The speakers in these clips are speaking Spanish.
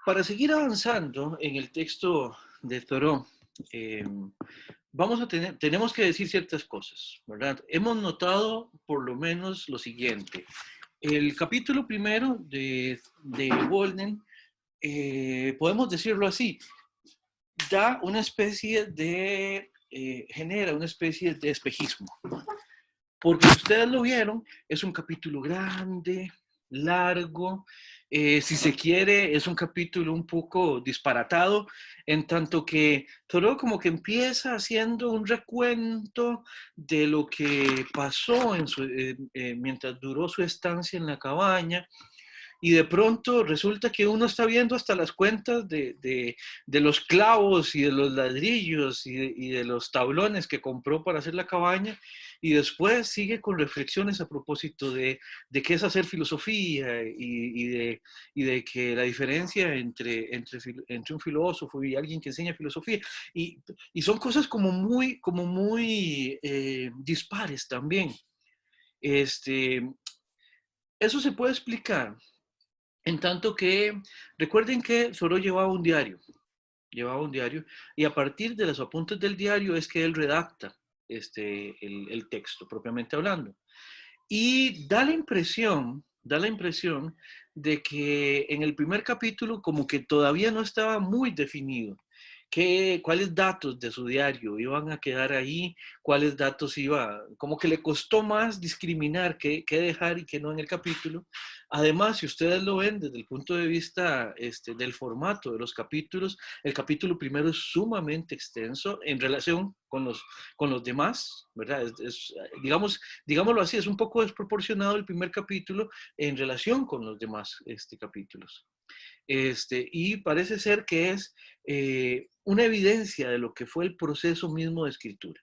Para seguir avanzando en el texto de Thoreau, eh, tenemos que decir ciertas cosas, ¿verdad? Hemos notado por lo menos lo siguiente. El capítulo primero de Walden, podemos decirlo así, da una especie de, genera una especie de espejismo. Porque ustedes lo vieron, es un capítulo grande, largo, si se quiere, es un capítulo un poco disparatado, en tanto que Thoreau como que empieza haciendo un recuento de lo que pasó mientras duró su estancia en la cabaña, y de pronto resulta que uno está viendo hasta las cuentas de los clavos y de los ladrillos y de los tablones que compró para hacer la cabaña, y después sigue con reflexiones a propósito de qué es hacer filosofía y de que la diferencia entre un filósofo y alguien que enseña filosofía, y son cosas como muy dispares también. Este, eso se puede explicar en tanto que, recuerden que Thoreau llevaba un diario, y a partir de los apuntes del diario es que él redacta el texto, propiamente hablando. Y da la impresión de que en el primer capítulo como que todavía no estaba muy definido cuáles datos de su diario iban a quedar ahí, cuáles datos como que le costó más discriminar qué dejar y qué no en el capítulo. Además, si ustedes lo ven desde el punto de vista del formato de los capítulos, el capítulo primero es sumamente extenso en relación con los demás, ¿verdad? Digámoslo así, es un poco desproporcionado el primer capítulo en relación con los demás capítulos. Y parece ser que es una evidencia de lo que fue el proceso mismo de escritura.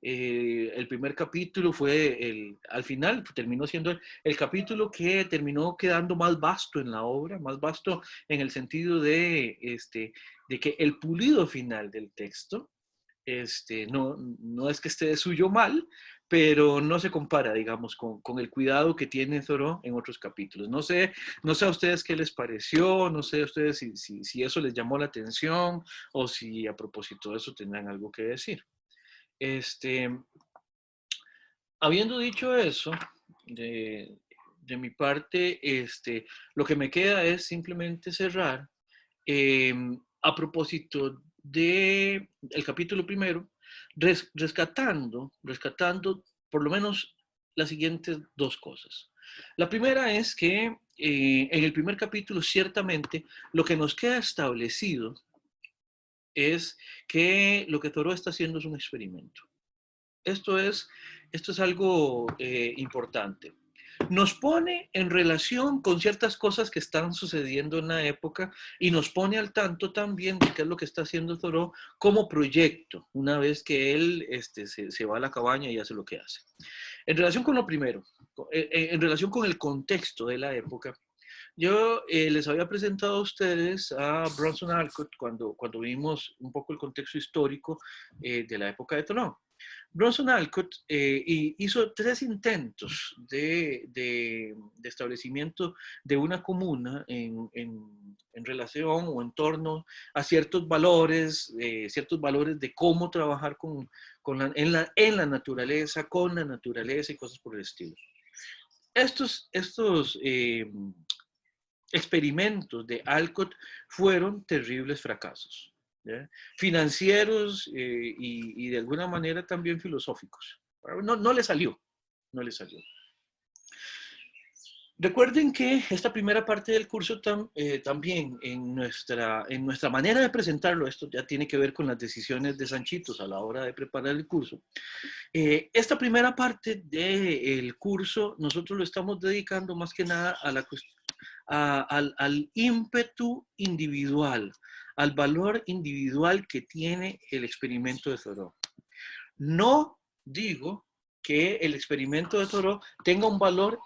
El primer capítulo al final terminó siendo el capítulo que terminó quedando más vasto en la obra, más vasto en el sentido de que el pulido final del texto no es que esté de suyo mal, pero no se compara, digamos, con el cuidado que tiene Thoreau en otros capítulos. No sé a ustedes qué les pareció, no sé a ustedes si eso les llamó la atención o si a propósito de eso tendrán algo que decir. Este, Habiendo dicho eso, de, de mi parte, lo que me queda es simplemente cerrar eh, a propósito del capítulo primero, rescatando por lo menos las siguientes dos cosas. La primera es que en el primer capítulo, ciertamente, lo que nos queda establecido es que lo que Thoreau está haciendo es un experimento. Esto es, esto es algo importante. Nos pone en relación con ciertas cosas que están sucediendo en la época y nos pone al tanto también de qué es lo que está haciendo Thoreau como proyecto, una vez que él se va a la cabaña y hace lo que hace. En relación con lo primero, en relación con el contexto de la época, yo les había presentado a ustedes a Bronson Alcott cuando vimos un poco el contexto histórico de la época de Thoreau. Bronson Alcott hizo 3 intentos de establecimiento de una comuna en relación o en torno a ciertos valores de cómo trabajar en la naturaleza, con la naturaleza y cosas por el estilo. Estos experimentos de Alcott fueron terribles fracasos, ¿ya? Financieros y de alguna manera también filosóficos. No le salió, no le salió. Recuerden que esta primera parte del curso también en nuestra manera de presentarlo, esto ya tiene que ver con las decisiones de Sanchitos a la hora de preparar el curso. Esta primera parte del curso nosotros lo estamos dedicando más que nada a la cuestión al ímpetu individual, al valor individual que tiene el experimento de Thoreau. No digo que el experimento de Thoreau tenga un valor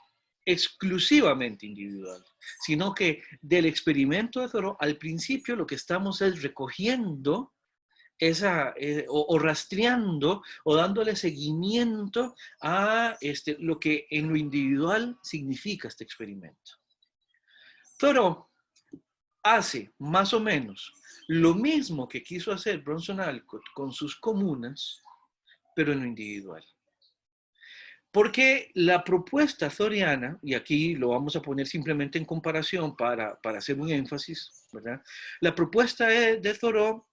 exclusivamente individual, sino que del experimento de Thoreau al principio lo que estamos es recogiendo o rastreando o dándole seguimiento a lo que en lo individual significa este experimento. Thoreau hace más o menos lo mismo que quiso hacer Bronson Alcott con sus comunas, pero en lo individual. Porque la propuesta thoriana, y aquí lo vamos a poner simplemente en comparación para hacer un énfasis, ¿verdad? La propuesta de Thoreau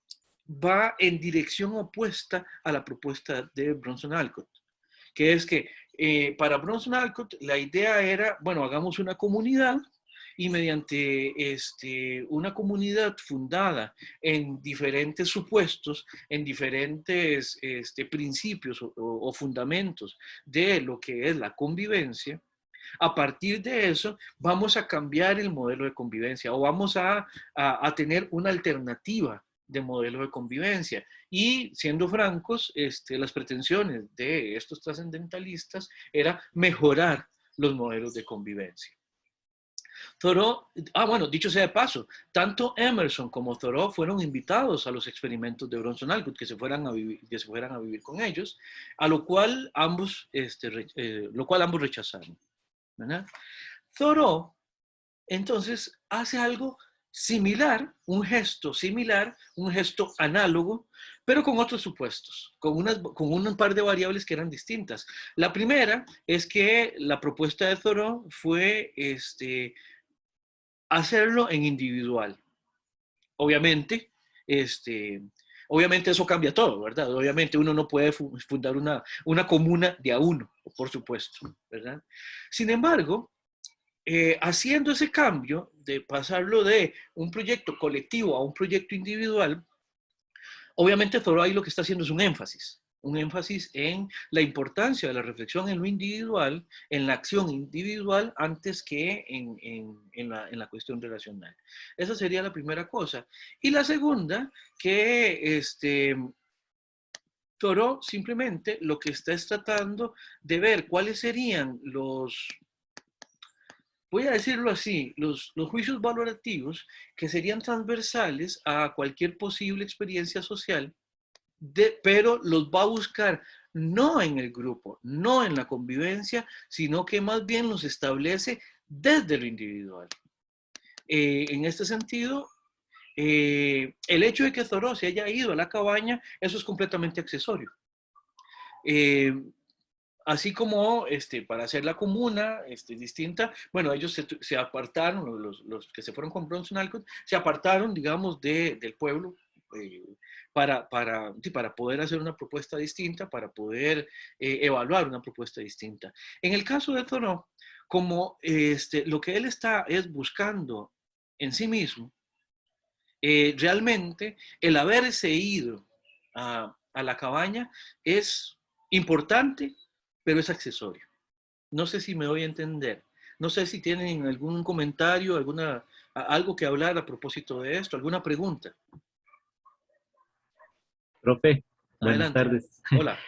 va en dirección opuesta a la propuesta de Bronson Alcott, que es que para Bronson Alcott la idea era, bueno, hagamos una comunidad y mediante una comunidad fundada en diferentes supuestos, en diferentes principios o fundamentos de lo que es la convivencia, a partir de eso vamos a cambiar el modelo de convivencia o vamos a tener una alternativa de modelo de convivencia. Y siendo francos, las pretensiones de estos trascendentalistas era mejorar los modelos de convivencia. Thoreau, bueno, dicho sea de paso, tanto Emerson como Thoreau fueron invitados a los experimentos de Bronson Alcott, que se fueran a vivir con ellos, a lo cual ambos rechazaron, ¿verdad? Thoreau, entonces, hace algo similar, un gesto similar, un gesto análogo, pero con otros supuestos, con un par de variables que eran distintas. La primera es que la propuesta de Thoreau fue hacerlo en individual. Obviamente, obviamente eso cambia todo, ¿verdad? Obviamente uno no puede fundar una comuna de a uno, por supuesto, ¿verdad? Sin embargo, haciendo ese cambio de pasarlo de un proyecto colectivo a un proyecto individual, obviamente Thoreau ahí lo que está haciendo es un énfasis en la importancia de la reflexión en lo individual, en la acción individual, antes que en la cuestión relacional. Esa sería la primera cosa. Y la segunda, que Thoreau simplemente lo que está es tratando de ver cuáles serían voy a decirlo así, los juicios valorativos que serían transversales a cualquier posible experiencia social, pero los va a buscar no en el grupo, no en la convivencia, sino que más bien los establece desde lo individual. En este sentido, el hecho de que Thoreau se haya ido a la cabaña, eso es completamente accesorio. Así como para hacer la comuna distinta, bueno, ellos se apartaron, los que se fueron con Bronson Alcott, se apartaron, digamos, del pueblo para poder hacer una propuesta distinta, para poder evaluar una propuesta distinta. En el caso de Thoreau, como lo que él está es buscando en sí mismo, realmente el haberse ido a la cabaña es importante, pero es accesorio. No sé si me doy a entender. No sé si tienen algún comentario, algo que hablar a propósito de esto, alguna pregunta. Profe, buenas Adelante. tardes. Hola.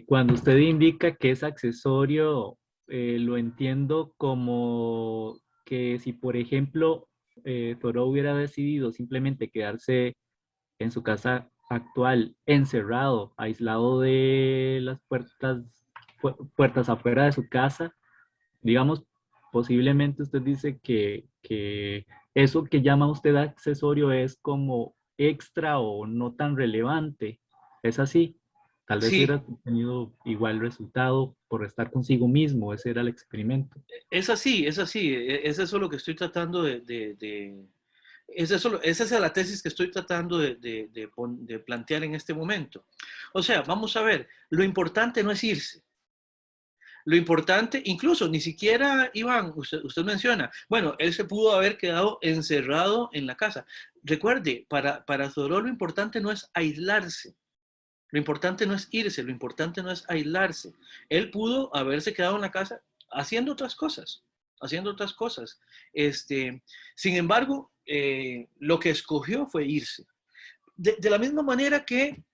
Cuando usted indica que es accesorio, lo entiendo como que si, por ejemplo, Thoreau hubiera decidido simplemente quedarse en su casa actual, encerrado, aislado de las puertas afuera de su casa, digamos, posiblemente usted dice que eso que llama usted accesorio es como extra o no tan relevante. ¿Es así? Tal vez Sí, hubiera tenido igual resultado por estar consigo mismo. Ese era el experimento. es así, es así. Es eso lo que estoy tratando esa es la tesis que estoy tratando de plantear en este momento. O sea, vamos a ver, lo importante no es irse. Lo importante, incluso ni siquiera, Iván, usted menciona, bueno, él se pudo haber quedado encerrado en la casa. Recuerde, para Thoreau lo importante no es aislarse, lo importante no es irse, lo importante no es aislarse. Él pudo haberse quedado en la casa haciendo otras cosas, haciendo otras cosas. Sin embargo, lo que escogió fue irse. De la misma manera que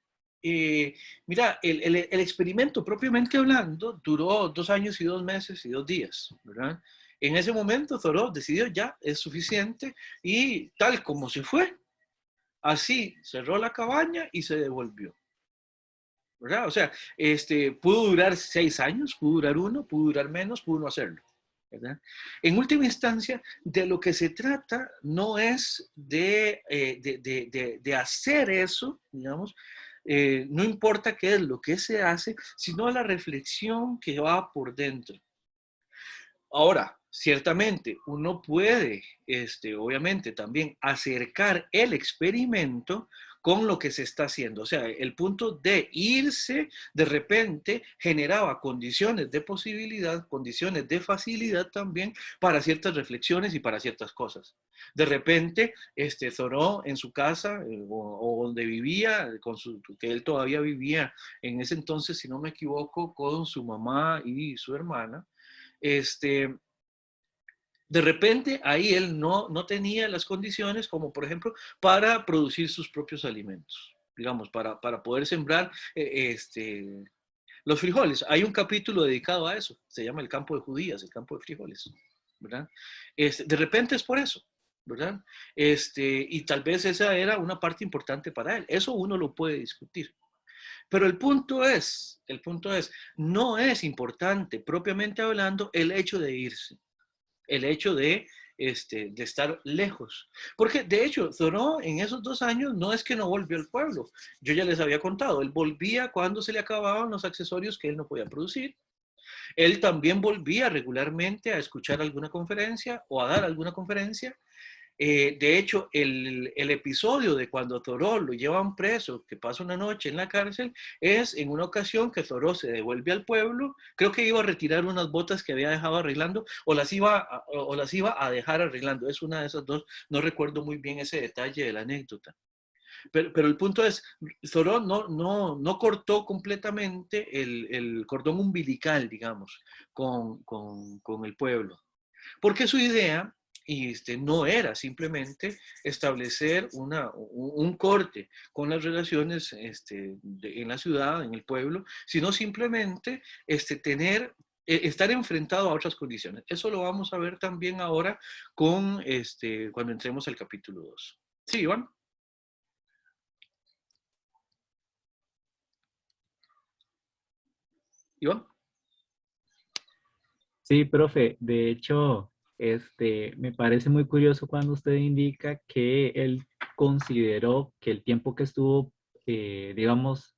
mira, el experimento propiamente hablando duró 2 años y 2 meses y 2 días, ¿verdad? En ese momento Thoreau decidió ya, es suficiente, y tal como se fue, así cerró la cabaña y se devolvió, ¿verdad? O sea, pudo durar 6 años, pudo durar 1, pudo durar menos, pudo no hacerlo. ¿verdad? En última instancia, de lo que se trata no es de hacer eso, digamos, no importa qué es lo que se hace, sino la reflexión que va por dentro. Ahora, ciertamente, uno puede, obviamente, también acercar el experimento con lo que se está haciendo. O sea, el punto de irse de repente generaba condiciones de posibilidad, condiciones de facilidad también para ciertas reflexiones y para ciertas cosas. De repente, Thoreau en su casa o donde vivía, que él todavía vivía en ese entonces, si no me equivoco, con su mamá y su hermana, de repente ahí él no tenía las condiciones como por ejemplo para producir sus propios alimentos, digamos, para poder sembrar los frijoles. Hay un capítulo dedicado a eso, se llama el campo de judías, el campo de frijoles, ¿verdad? De repente es por eso, ¿verdad? Y tal vez esa era una parte importante para él, eso uno lo puede discutir. Pero el punto es, no es importante propiamente hablando el hecho de irse, el hecho de estar lejos. Porque de hecho, Thoreau en esos 2 años no es que no volvió al pueblo. Yo ya les había contado, él volvía cuando se le acababan los accesorios que él no podía producir. Él también volvía regularmente a escuchar alguna conferencia o a dar alguna conferencia. De hecho, el episodio de cuando Thoreau lo llevan preso, que pasa una noche en la cárcel, es en una ocasión que Thoreau se devuelve al pueblo, creo que iba a retirar unas botas que había dejado arreglando, o las iba a dejar arreglando. Es una de esas dos, no recuerdo muy bien ese detalle de la anécdota. Pero el punto es, Thoreau no cortó completamente el cordón umbilical, digamos, con el pueblo. Porque su idea no era simplemente establecer un corte con las relaciones en la ciudad, en el pueblo, sino simplemente estar enfrentado a otras condiciones. Eso lo vamos a ver también ahora cuando entremos al capítulo 2. Sí, Iván. Iván. Sí, profe, de hecho, me parece muy curioso cuando usted indica que él consideró que el tiempo que estuvo, digamos,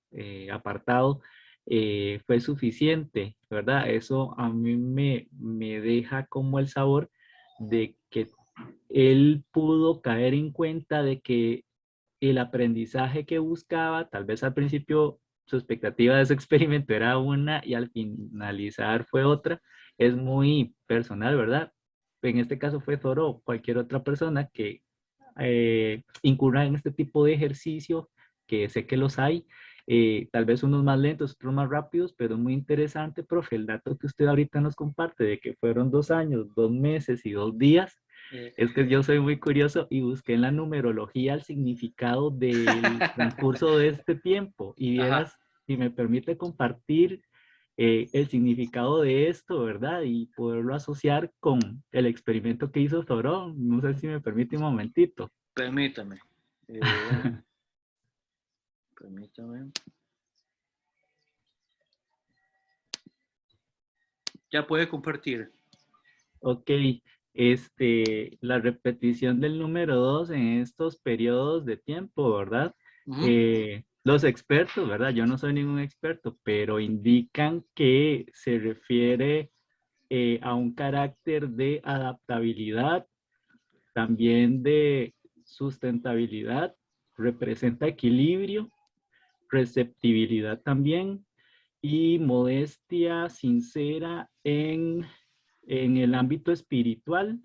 apartado, fue suficiente, ¿verdad? Eso a mí me deja como el sabor de que él pudo caer en cuenta de que el aprendizaje que buscaba, tal vez al principio su expectativa de ese experimento era una y al finalizar fue otra, es muy personal, ¿verdad? En este caso fue Thoreau, cualquier otra persona que incurra en este tipo de ejercicio, que sé que los hay, tal vez unos más lentos, otros más rápidos, pero es muy interesante, profe, el dato que usted ahorita nos comparte de que fueron 2 años, 2 meses y 2 días, es que yo soy muy curioso y busqué en la numerología el significado del transcurso de este tiempo y Ajá. vieras, si me permite compartir el significado de esto, ¿verdad? Y poderlo asociar con el experimento que hizo Thoreau. No sé si me permite un momentito. Permítame. Permítame. Ya puede compartir. Ok, la repetición del número 2 en estos periodos de tiempo, ¿verdad? Ujú. Los expertos, ¿verdad? Yo no soy ningún experto, pero indican que se refiere a un carácter de adaptabilidad, también de sustentabilidad, representa equilibrio, receptibilidad también y modestia sincera en el ámbito espiritual.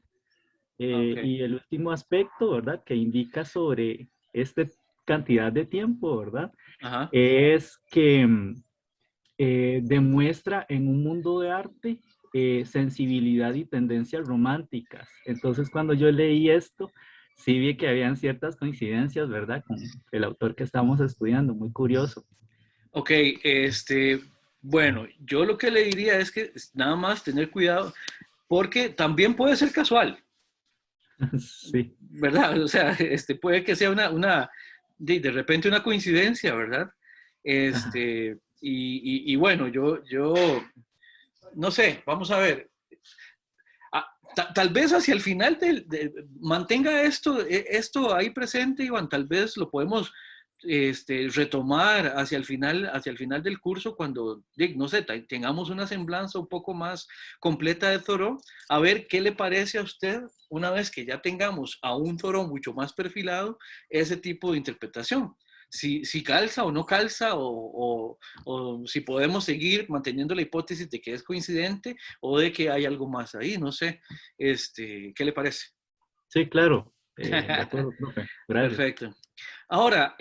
Ok. Y el último aspecto, ¿verdad? Que indica sobre esta cantidad de tiempo, ¿verdad? Ajá. Es que demuestra en un mundo de arte sensibilidad y tendencias románticas. Entonces, cuando yo leí esto, sí vi que habían ciertas coincidencias, ¿verdad? Con el autor que estamos estudiando, muy curioso. Ok, bueno, yo lo que le diría es que nada más tener cuidado, porque también puede ser casual, Sí. ¿verdad? O sea, puede que sea de repente una coincidencia, ¿verdad? Y bueno, yo, no sé, vamos a ver. Tal vez hacia el final mantenga esto ahí presente, Iván, tal vez lo podemos retomar hacia el final del curso cuando, no sé, tengamos una semblanza un poco más completa de Thoreau, a ver qué le parece a usted una vez que ya tengamos a un Thoreau mucho más perfilado, ese tipo de interpretación. Si calza o no calza, o si podemos seguir manteniendo la hipótesis de que es coincidente o de que hay algo más ahí, no sé, ¿qué le parece? Sí, claro. De acuerdo, profe. Gracias. Perfecto. Ahora,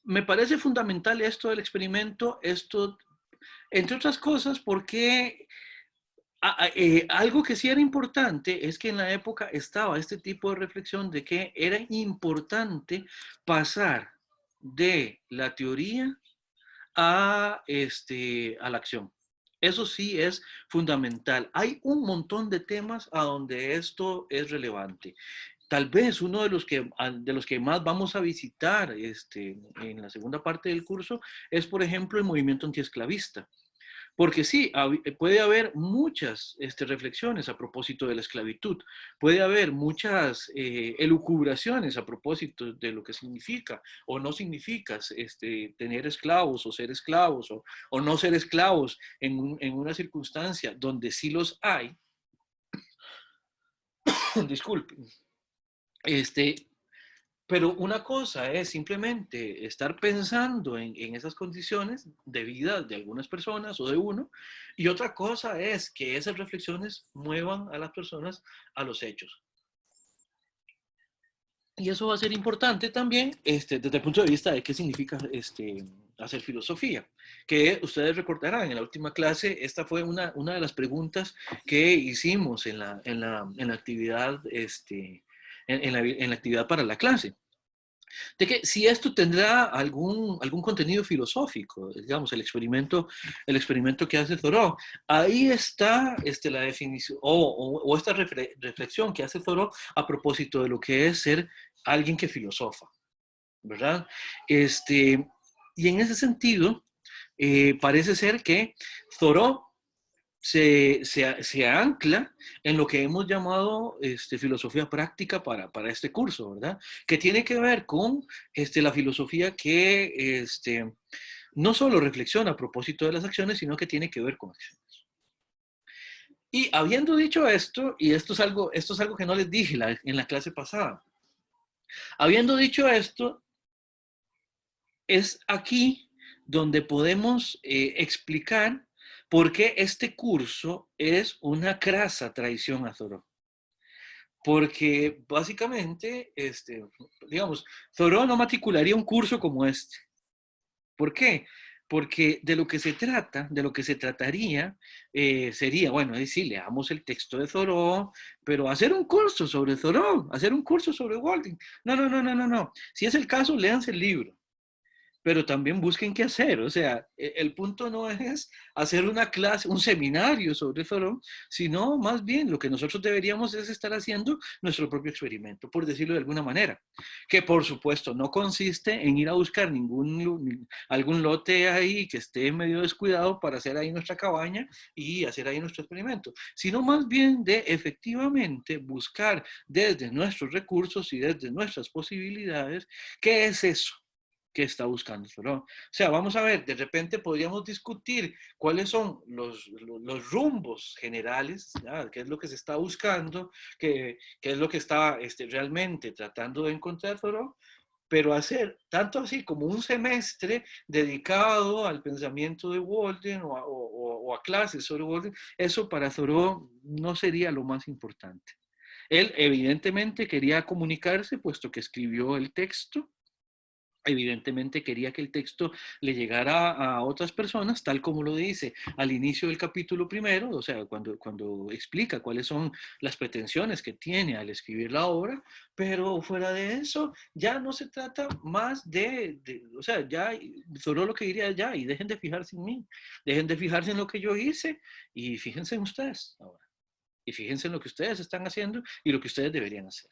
me parece fundamental esto del experimento, entre otras cosas, porque algo que sí era importante es que en la época estaba este tipo de reflexión de que era importante pasar de la teoría a la acción. Eso sí es fundamental. Hay un montón de temas a donde esto es relevante. Tal vez uno de los que más vamos a visitar en la segunda parte del curso es, por ejemplo, el movimiento antiesclavista. Porque sí, puede haber muchas reflexiones a propósito de la esclavitud, puede haber muchas elucubraciones a propósito de lo que significa o no significa tener esclavos o ser esclavos o no ser esclavos en una circunstancia donde sí los hay. Disculpen. Pero una cosa es simplemente estar pensando en esas condiciones de vida de algunas personas o de uno, y otra cosa es que esas reflexiones muevan a las personas a los hechos. Y eso va a ser importante también desde el punto de vista de qué significa hacer filosofía. Que ustedes recordarán, en la última clase, esta fue una de las preguntas que hicimos en la actividad, en la actividad para la clase. De que si esto tendrá algún contenido filosófico, digamos, el experimento que hace Thoreau. Ahí está la definición, o esta reflexión que hace Thoreau a propósito de lo que es ser alguien que filosofa, ¿verdad? Y en ese sentido, parece ser que Thoreau se ancla en lo que hemos llamado filosofía práctica para este curso, ¿verdad? Que tiene que ver con la filosofía que no solo reflexiona a propósito de las acciones, sino que tiene que ver con acciones. Y habiendo dicho esto, y esto es algo que no les dije en la clase pasada, habiendo dicho esto, es aquí donde podemos explicar por qué este curso es una crasa traición a Thoreau. Porque básicamente, digamos, Thoreau no matricularía un curso como este. ¿Por qué? Porque de lo que se trata, de lo que se trataría, sería, bueno, es decir, leamos el texto de Thoreau, pero hacer un curso sobre Thoreau, hacer un curso sobre Walden. No, no, no, no, no, no. Si es el caso, léanse el libro, pero también busquen qué hacer. O sea, el punto no es hacer una clase, un seminario sobre Thoreau, sino más bien lo que nosotros deberíamos es estar haciendo nuestro propio experimento, por decirlo de alguna manera, que por supuesto no consiste en ir a buscar algún lote ahí que esté medio descuidado para hacer ahí nuestra cabaña y hacer ahí nuestro experimento, sino más bien de efectivamente buscar desde nuestros recursos y desde nuestras posibilidades qué es eso que está buscando Thoreau. O sea, vamos a ver, de repente podríamos discutir cuáles son los rumbos generales, ¿ya? Qué es lo que se está buscando, qué es lo que está realmente tratando de encontrar Thoreau, pero hacer tanto así como un semestre dedicado al pensamiento de Walden o a clases sobre Walden, eso para Thoreau no sería lo más importante. Él evidentemente quería comunicarse, puesto que escribió el texto. Evidentemente quería que el texto le llegara a otras personas, tal como lo dice al inicio del capítulo primero, o sea, cuando explica cuáles son las pretensiones que tiene al escribir la obra, pero fuera de eso, ya no se trata más o sea, ya solo lo que diría ya, y dejen de fijarse en mí, dejen de fijarse en lo que yo hice y fíjense en ustedes ahora, y fíjense en lo que ustedes están haciendo y lo que ustedes deberían hacer.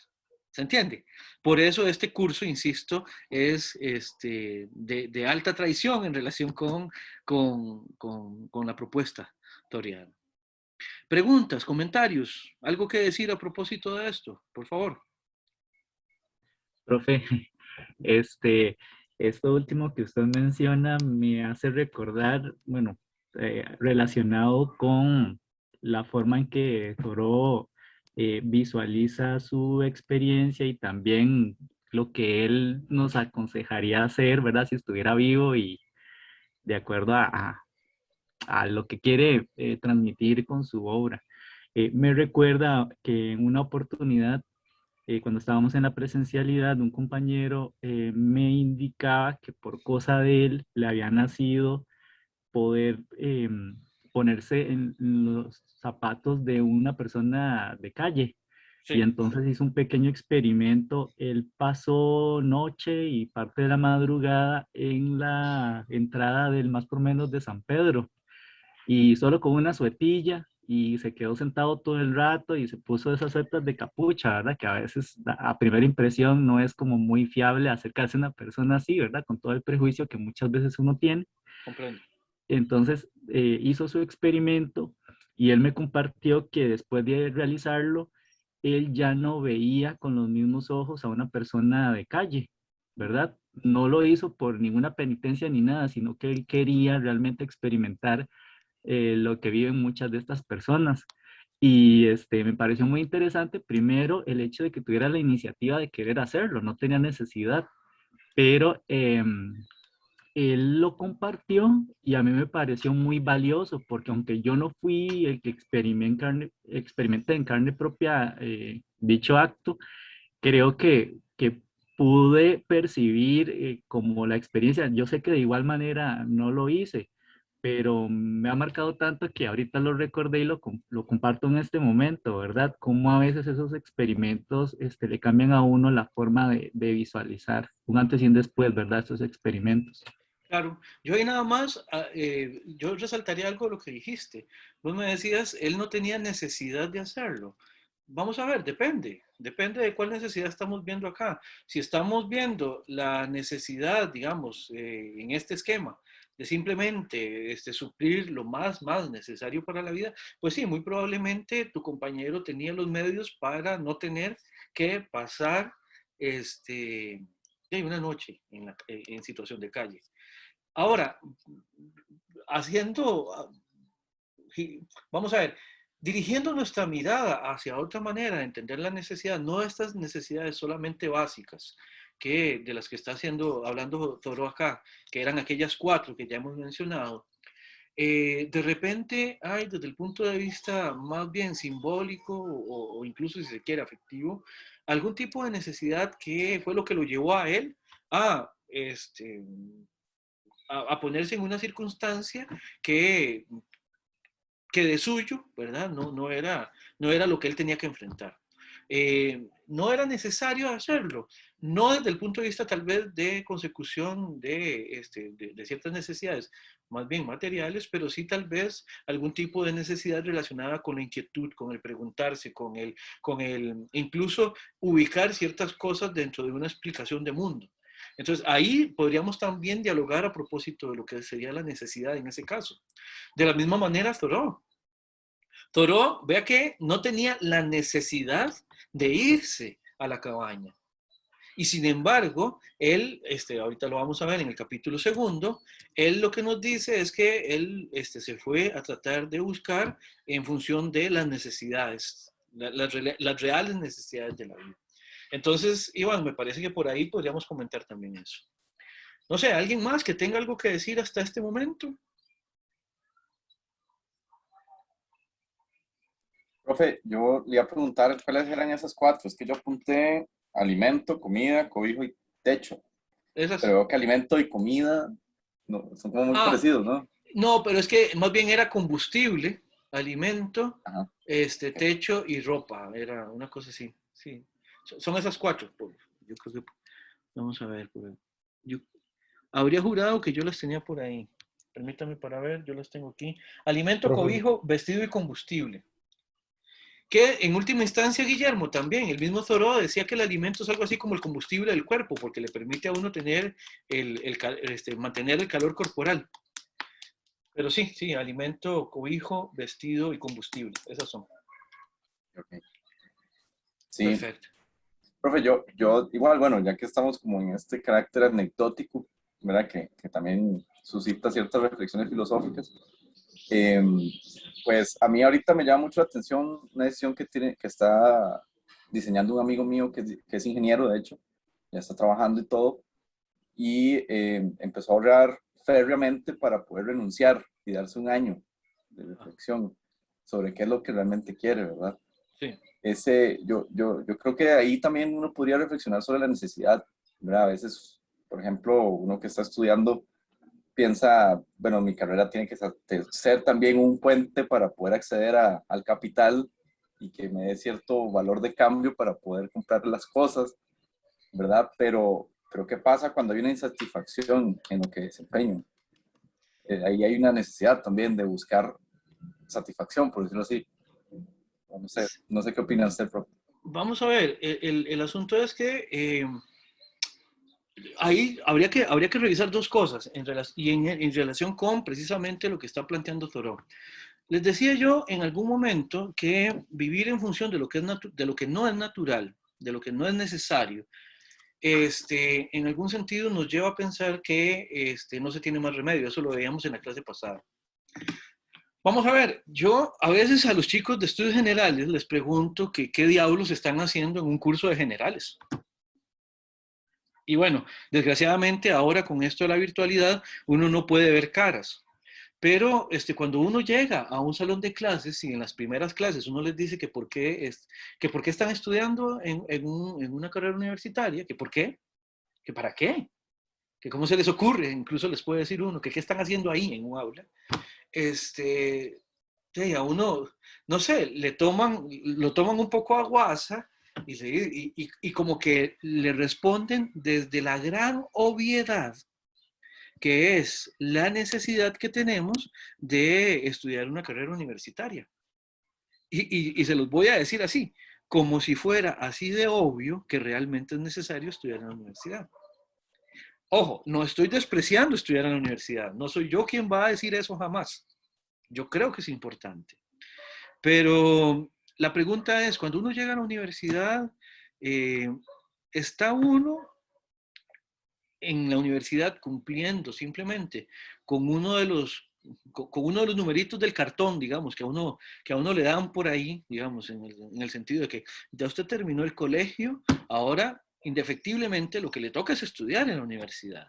¿Se entiende? Por eso este curso, insisto, es de alta traición en relación con la propuesta toriana. Preguntas, comentarios, algo que decir a propósito de esto, por favor. Profe, este, esto último que usted menciona me hace recordar, bueno, relacionado con la forma en que Thoreau visualiza su experiencia y también lo que él nos aconsejaría hacer, ¿verdad? Si estuviera vivo y de acuerdo a lo que quiere transmitir con su obra. Me recuerda que en una oportunidad cuando estábamos en la presencialidad, un compañero me indicaba que por cosa de él le había nacido poder ponerse en los zapatos de una persona de calle. Y Sí, entonces hizo un pequeño experimento. Él pasó noche y parte de la madrugada en la entrada del más por menos de San Pedro y solo con una suetilla y se quedó sentado todo el rato y se puso esas suetas de capucha, ¿verdad? Que a veces a primera impresión no es como muy fiable acercarse a una persona así, ¿verdad? Con todo el prejuicio que muchas veces uno tiene. comprendo. Entonces hizo su experimento y él me compartió que después de realizarlo, él ya no veía con los mismos ojos a una persona de calle, ¿verdad? No lo hizo por ninguna penitencia ni nada, sino que él quería realmente experimentar lo que viven muchas de estas personas. Y me pareció muy interesante, primero, el hecho de que tuviera la iniciativa de querer hacerlo, no tenía necesidad, pero él lo compartió y a mí me pareció muy valioso, porque aunque yo no fui el que experimenté en carne propia dicho acto, creo que pude percibir como la experiencia. Yo sé que de igual manera no lo hice, pero me ha marcado tanto que ahorita lo recordé y lo comparto en este momento, ¿verdad? Cómo a veces esos experimentos le cambian a uno la forma de visualizar, un antes y un después, ¿verdad? Esos experimentos. Claro, yo ahí nada más, yo resaltaría algo de lo que dijiste. Vos me decías, él no tenía necesidad de hacerlo. Vamos a ver, depende de cuál necesidad estamos viendo acá. Si estamos viendo la necesidad, digamos, en este esquema, de simplemente suplir lo más necesario para la vida, pues sí, muy probablemente tu compañero tenía los medios para no tener que pasar una noche en situación de calle. Ahora, haciendo, vamos a ver, dirigiendo nuestra mirada hacia otra manera de entender la necesidad, no estas necesidades solamente básicas, que de las que está hablando Thoreau acá, que eran aquellas 4 que ya hemos mencionado, de repente hay desde el punto de vista más bien simbólico o incluso si se quiere afectivo, algún tipo de necesidad que fue lo que lo llevó a él a a ponerse en una circunstancia que, que de suyo, ¿verdad? No era lo que él tenía que enfrentar. No era necesario hacerlo, no desde el punto de vista tal vez de consecución de ciertas necesidades, más bien materiales, pero sí tal vez algún tipo de necesidad relacionada con la inquietud, con el preguntarse, con el incluso ubicar ciertas cosas dentro de una explicación de mundo. Entonces, ahí podríamos también dialogar a propósito de lo que sería la necesidad en ese caso. De la misma manera, Thoreau. Thoreau, vea que no tenía la necesidad de irse a la cabaña. Y sin embargo, él, ahorita lo vamos a ver en el capítulo segundo, él lo que nos dice es que él se fue a tratar de buscar en función de las necesidades, las reales necesidades de la vida. Entonces, Iván, me parece que por ahí podríamos comentar también eso. No sé, ¿alguien más que tenga algo que decir hasta este momento? Profe, yo le iba a preguntar cuáles eran esas 4. Es que yo apunté alimento, comida, cobijo y techo. Pero Esas. veo que alimento y comida no, son como muy Ah, parecidos, ¿no? no, pero es que más bien era combustible, alimento, Ajá. techo y ropa. Era una cosa así. Sí. Son esas 4. Yo creo que, vamos a ver. Yo habría jurado que yo las tenía por ahí. Permítame para ver, yo las tengo aquí. Alimento, Profe, cobijo, vestido y combustible. Que en última instancia, Guillermo, también, el mismo Thoreau decía que el alimento es algo así como el combustible del cuerpo, porque le permite a uno tener mantener el calor corporal. Pero sí, sí, alimento, cobijo, vestido y combustible. Esas son. Ok. Sí, Perfecto. profe, yo igual, bueno, ya que estamos como en este carácter anecdótico, ¿verdad? Que también suscita ciertas reflexiones filosóficas. eh, pues a mí ahorita me llama mucho la atención una decisión que está diseñando un amigo mío que es ingeniero, de hecho, ya está trabajando y todo, y empezó a ahorrar férreamente para poder renunciar y darse un año de Ah, reflexión sobre qué es lo que realmente quiere, ¿verdad? sí, Yo creo que ahí también uno podría reflexionar sobre la necesidad, ¿verdad? A veces, por ejemplo, uno que está estudiando piensa, bueno, mi carrera tiene que ser también un puente para poder acceder al capital y que me dé cierto valor de cambio para poder comprar las cosas, ¿verdad? Pero ¿qué pasa cuando hay una insatisfacción en lo que desempeño? Ahí hay una necesidad también de buscar satisfacción, por decirlo así. No sé qué opina usted, profe. vamos a ver, el asunto es que ahí habría que revisar dos cosas en relación con precisamente lo que está planteando Thoreau. Les decía yo en algún momento que vivir en función de lo que, de lo que no es natural, de lo que no es necesario, en algún sentido nos lleva a pensar que no se tiene más remedio. Eso lo veíamos en la clase pasada. Vamos a ver, yo a veces a los chicos de estudios generales les pregunto que qué diablos están haciendo en un curso de generales. Y bueno, desgraciadamente ahora con esto de la virtualidad uno no puede ver caras. Pero cuando uno llega a un salón de clases y en las primeras clases uno les dice que por qué están estudiando en una carrera universitaria, que por qué, que para qué, que cómo se les ocurre, incluso les puede decir uno, que qué están haciendo ahí en un aula, a uno, no sé, lo toman un poco a guasa y como que le responden desde la gran obviedad que es la necesidad que tenemos de estudiar una carrera universitaria. Y se los voy a decir así, como si fuera así de obvio que realmente es necesario estudiar en la universidad. Ojo, no estoy despreciando estudiar en la universidad, no soy yo quien va a decir eso jamás. Yo creo que es importante. Pero la pregunta es, cuando uno llega a la universidad, eh, ¿está uno en la universidad cumpliendo simplemente con uno de los, con uno de los numeritos del cartón, digamos, que a uno le dan por ahí, digamos, en el sentido de que ya usted terminó el colegio, ahora indefectiblemente lo que le toca es estudiar en la universidad?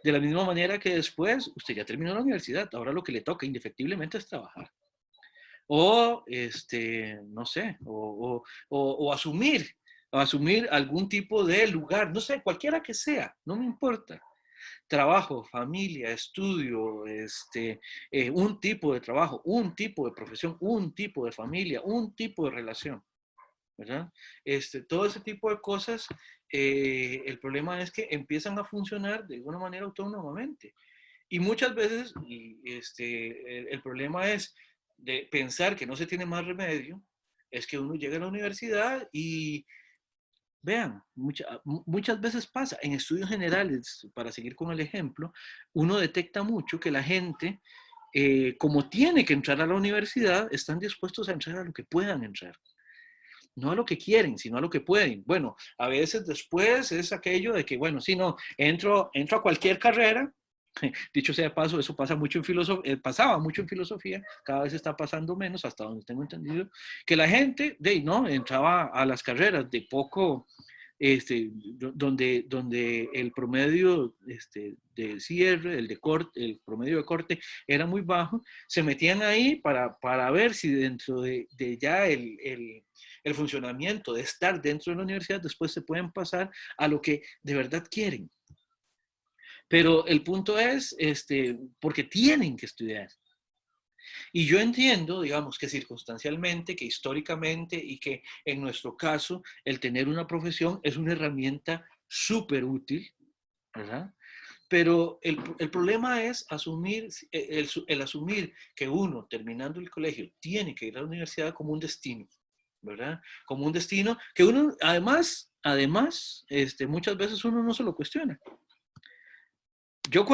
De la misma manera que después usted ya terminó la universidad, ahora lo que le toca indefectiblemente es trabajar. O, no sé, o asumir algún tipo de lugar, no sé, cualquiera que sea, no me importa. Trabajo, familia, estudio, un tipo de trabajo, un tipo de profesión, un tipo de familia, un tipo de relación, ¿verdad? Todo ese tipo de cosas, el problema es que empiezan a funcionar de alguna manera autónomamente. Y muchas veces el problema es de pensar que no se tiene más remedio, es que uno llega a la universidad y vean, muchas veces pasa, en estudios generales, para seguir con el ejemplo, uno detecta mucho que la gente, como tiene que entrar a la universidad, están dispuestos a entrar a lo que puedan entrar. No a lo que quieren, sino a lo que pueden. Bueno, a veces después es aquello de que, bueno, si no, entro a cualquier carrera. Dicho sea de paso, eso pasa mucho en filosofía, pasaba mucho en filosofía, cada vez está pasando menos, hasta donde tengo entendido, que la gente, no, entraba a las carreras de poco, donde el promedio de cierre, el promedio de corte era muy bajo, se metían ahí para ver si dentro de ya el funcionamiento de estar dentro de la universidad, después se pueden pasar a lo que de verdad quieren. Pero el punto es, porque tienen que estudiar. Y yo entiendo, digamos, que circunstancialmente, que históricamente y que en nuestro caso, el tener una profesión es una herramienta súper útil, ¿verdad? Pero el problema es asumir, el asumir que uno, terminando el colegio, tiene que ir a la universidad como un destino, ¿verdad? Como un destino que uno, además, muchas veces uno no se lo cuestiona. yo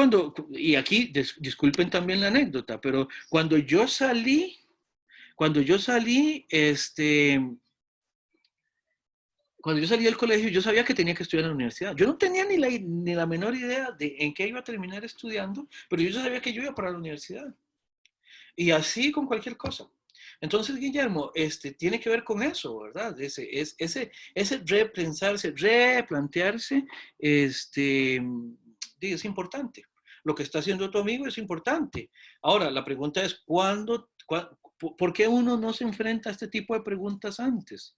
y aquí disculpen también la anécdota, pero cuando yo salí, cuando yo salí del colegio, yo sabía que tenía que estudiar en la universidad. Yo no tenía ni la menor idea de en qué iba a terminar estudiando, pero yo sabía que yo iba para la universidad. Y así con cualquier cosa. Entonces, Guillermo, tiene que ver con eso, ¿verdad? Ese repensarse, replantearse, es importante. Lo que está haciendo tu amigo es importante. Ahora, la pregunta es, ¿por qué uno no se enfrenta a este tipo de preguntas antes?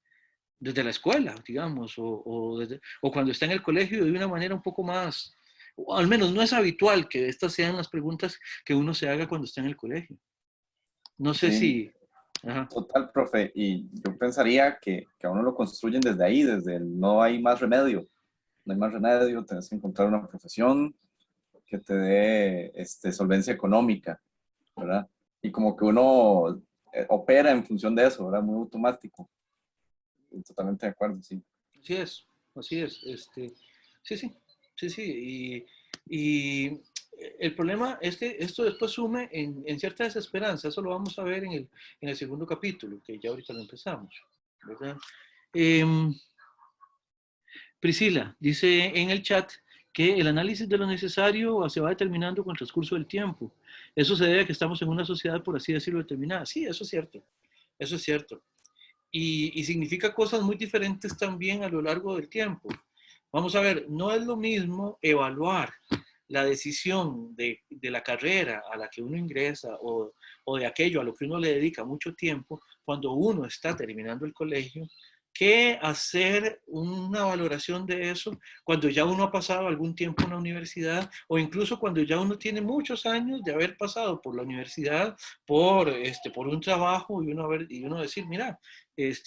Desde la escuela, digamos, o cuando está en el colegio de una manera un poco más, o al menos no es habitual que estas sean las preguntas que uno se haga cuando está en el colegio. No sé Sí, si... Ajá. total, profe. Y yo pensaría que a uno lo construyen desde ahí, desde el no hay más remedio. No hay más remedio, tenés que encontrar una profesión que te dé solvencia económica, ¿verdad? Y como que uno opera en función de eso, ¿verdad? Muy automático. Totalmente de acuerdo, sí. Así es, así es. Sí, sí, sí, sí. Y el problema es que esto después sume en cierta desesperanza. Eso lo vamos a ver en el segundo capítulo, que ya ahorita lo empezamos, ¿verdad? Em, Priscila dice en el chat que el análisis de lo necesario se va determinando con el transcurso del tiempo. Eso se debe a que estamos en una sociedad, por así decirlo, determinada. Sí, eso es cierto. Eso es cierto. Y significa cosas muy diferentes también a lo largo del tiempo. Vamos a ver, no es lo mismo evaluar la decisión de la carrera a la que uno ingresa o de aquello a lo que uno le dedica mucho tiempo cuando uno está terminando el colegio, que hacer una valoración de eso cuando ya uno ha pasado algún tiempo en la universidad o incluso cuando ya uno tiene muchos años de haber pasado por la universidad, por un trabajo y uno decir, mira,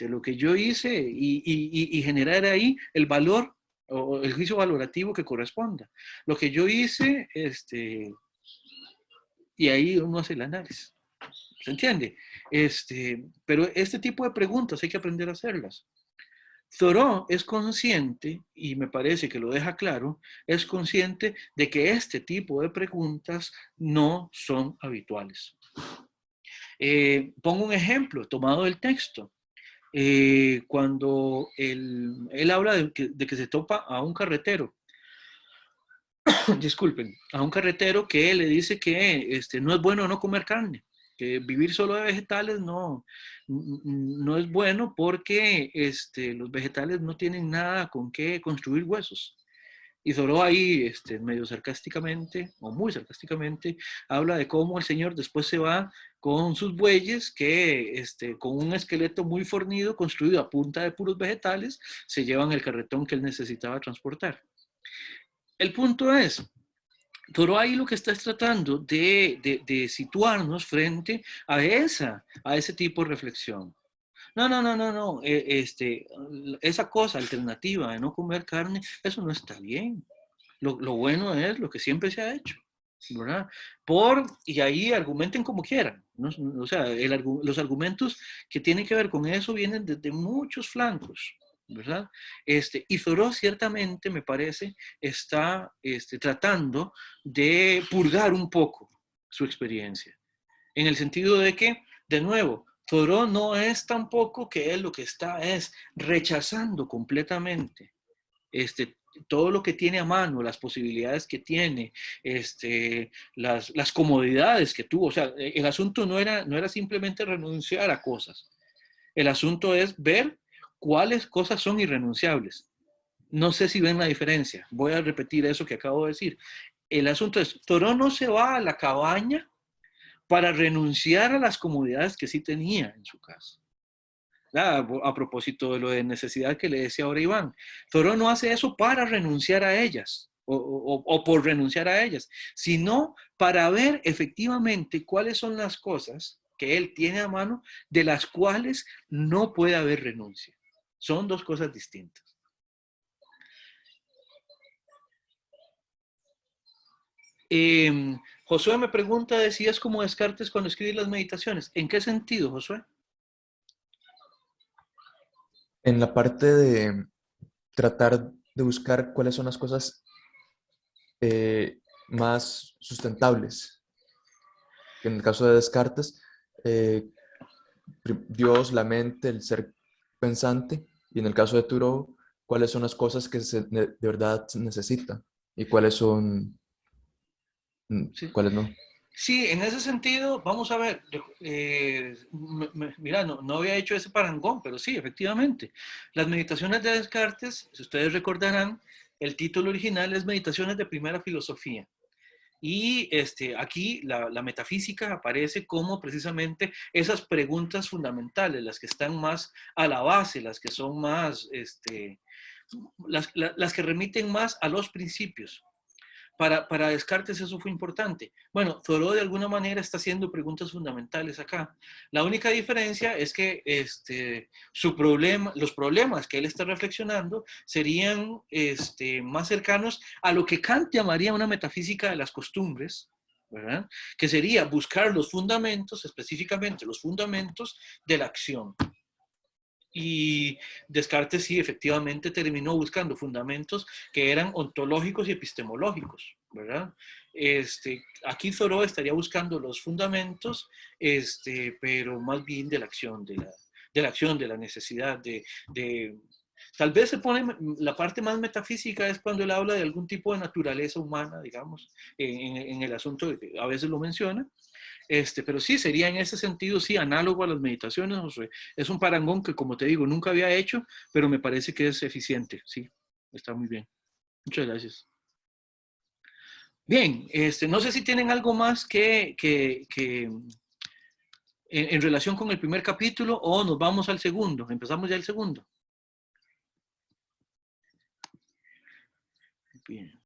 lo que yo hice y generar ahí el valor o el juicio valorativo que corresponda. Lo que yo hice, y ahí uno hace el análisis. ¿Se entiende? Pero este tipo de preguntas hay que aprender a hacerlas. Thoreau es consciente, y me parece que lo deja claro, es consciente de que este tipo de preguntas no son habituales. Pongo un ejemplo tomado del texto. Cuando él habla de que se topa a un carretero, disculpen, a un carretero que le dice que no es bueno no comer carne, que vivir solo de vegetales no es bueno porque los vegetales no tienen nada con qué construir huesos. Y Thoreau ahí, medio sarcásticamente, o muy sarcásticamente, habla de cómo el señor después se va con sus bueyes, que con un esqueleto muy fornido, construido a punta de puros vegetales, se llevan el carretón que él necesitaba transportar. El punto es, Thoreau ahí lo que está es tratando de situarnos frente a ese tipo de reflexión. No. Esa cosa alternativa de no comer carne, eso no está bien. Lo bueno es lo que siempre se ha hecho, ¿verdad? Y ahí argumenten como quieran, ¿no? O sea, los argumentos que tienen que ver con eso vienen desde muchos flancos, ¿verdad? Y Thoreau ciertamente, me parece, está tratando de purgar un poco su experiencia, en el sentido de que, de nuevo, Thoreau no es tampoco que él lo que está es rechazando completamente todo lo que tiene a mano, las posibilidades que tiene, las comodidades que tuvo. O sea, el asunto no era simplemente renunciar a cosas. El asunto es ver cuáles cosas son irrenunciables. No sé si ven la diferencia. Voy a repetir eso que acabo de decir. El asunto es, Thoreau no se va a la cabaña para renunciar a las comodidades que sí tenía en su casa. A propósito de lo de necesidad que le decía ahora Iván, Thoreau no hace eso para renunciar a ellas o por renunciar a ellas, sino para ver efectivamente cuáles son las cosas que él tiene a mano de las cuales no puede haber renuncia. Son dos cosas distintas. Josué me pregunta de si es como Descartes cuando escribe las meditaciones. ¿En qué sentido, Josué? En la parte de tratar de buscar cuáles son las cosas más sustentables. En el caso de Descartes, Dios, la mente, el ser pensante, y en el caso de Thoreau, cuáles son las cosas que de verdad se necesitan y cuáles son, Sí. cuáles no. Sí, en ese sentido, vamos a ver, mira, no había hecho ese parangón, pero sí, efectivamente. Las meditaciones de Descartes, si ustedes recordarán, el título original es Meditaciones de Primera Filosofía. Y aquí la metafísica aparece como precisamente esas preguntas fundamentales, las que están más a la base, las que son más, las que remiten más a los principios. Para Descartes eso fue importante. Bueno, Thoreau de alguna manera está haciendo preguntas fundamentales acá. La única diferencia es que los problemas que él está reflexionando serían más cercanos a lo que Kant llamaría una metafísica de las costumbres, ¿verdad? Que sería buscar los fundamentos, específicamente los fundamentos de la acción. Y Descartes sí, efectivamente terminó buscando fundamentos que eran ontológicos y epistemológicos, ¿verdad? Aquí Thoreau estaría buscando los fundamentos, pero más bien de la acción, de la acción, de la necesidad, tal vez se pone, la parte más metafísica es cuando él habla de algún tipo de naturaleza humana, digamos, en el asunto, de que a veces lo menciona. Pero sí, sería en ese sentido, sí, análogo a las meditaciones. O sea, es un parangón que, como te digo, nunca había hecho, pero me parece que es eficiente. Sí, está muy bien. Muchas gracias. Bien, no sé si tienen algo más en relación con el primer capítulo o nos vamos al segundo. Empezamos ya el segundo. Bien.